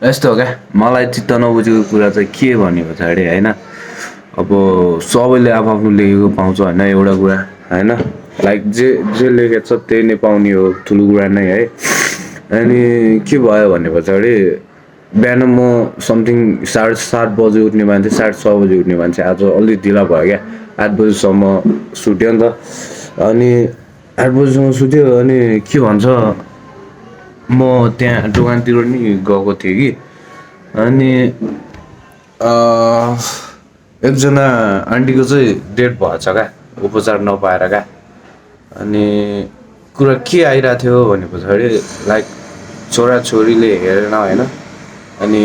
यस्तो हो क्या मलाई चित्त नबुझेको कुरा चाहिँ के भन्ने पछाडि होइन अब सबैले आफ्नो लेखेको पाउँछ होइन एउटा कुरा होइन लाइक जे जे लेखेको छ त्यही नै पाउने हो ठुलो कुरा नै है अनि के भयो भने पछाडि बिहान म समथिङ 7:30 बजे उठ्ने मान्छे 6:30 बजे उठ्ने मान्छे आज अलिक ढिला भयो क्या 8 बजीसम्म सुत्यो नि त अनि 8 बजीसम्म सुत्यो अनि के भन्छ म त्यहाँ दोकानतिर नि गएको थिएँ कि अनि एकजना आन्टीको चाहिँ डेथ भएछ क्या उपचार नपाएर क्या अनि कुरा के आइरहेको थियो भने पछाडि लाइक छोराछोरीले हेरेन होइन अनि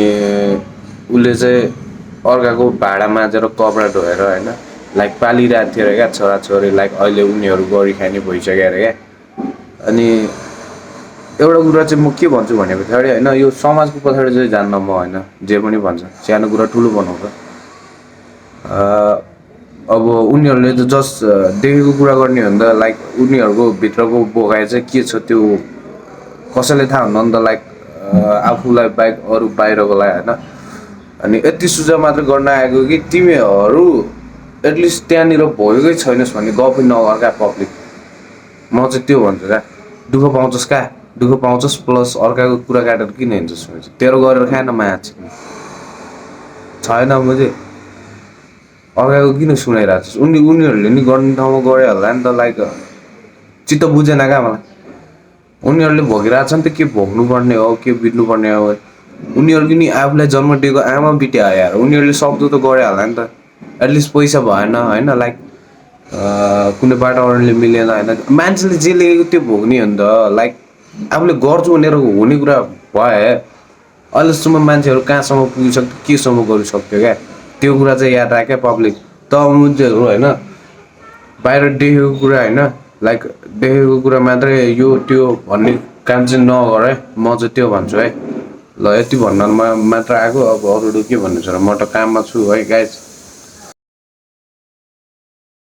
उसले चाहिँ अर्काको भाँडा माझेर कपडा धोएर होइन लाइक पालिरहेको थियो अरे क्या छोराछोरी लाइक अहिले उनीहरू गरी खाने भइसक्यो अरे क्या अनि एउटा कुरा चाहिँ म के भन्छु भने पछाडि होइन यो समाजको पछाडि चाहिँ जान्न म होइन जे पनि भन्छ सानो कुरा ठुलो बनाउँछ अब उनीहरूले त जस्ट देखेको कुरा गर्ने हो नि त लाइक उनीहरूको भित्रको बोकाइ चाहिँ के छ त्यो कसैले थाहा हुन्न नि त लाइक आफूलाई बाहेक अरू बाहिरकोलाई होइन अनि यति सुझाव मात्र गर्न आएको कि तिमीहरू एटलिस्ट त्यहाँनिर भएकै छैनस् भने गफ नगर क्या पब्लिक म चाहिँ त्यो भन्छु क्या दुःख पाउँछस् क्या दुःख पाउँछस् प्लस अर्काको कुरा काटेर किन हिँड्छस् तेरो गरेर खाएन माया छैन म चाहिँ अर्काको किन सुनाइरहेको छस् उनीहरूले नि गर्ने ठाउँमा गइहाल्ला नि त लाइक चित्त बुझेन क्या मलाई उनीहरूले भोगिरहेको छ नि त के भोग्नुपर्ने हो के बित्नुपर्ने हो उनीहरूको नि आफूलाई जन्म दिएको आमा बित्या यार उनीहरूले सक्दो त गरिहाल्ला नि त एटलिस्ट पैसा भएन होइन लाइक कुनै वातावरणले मिलेन होइन मान्छेले जे लेखेको त्यो भोग्ने हो नि त लाइक आफूले गर्छु भनेर हुने कुरा भए अहिलेसम्म मान्छेहरू कहाँसम्म पुगिसक्यो केसम्म गरिसक्यो क्या त्यो कुरा चाहिँ याद राख्या पब्लिक त मुद्देहरू होइन बाहिर देखेको कुरा होइन लाइक देखेको कुरा मात्रै यो त्यो भन्ने काम चाहिँ नगर है म चाहिँ त्यो भन्छु है ल यति भन्नमा मात्र आएको अब अरू के भन्नु छ र म त काममा छु है गाइज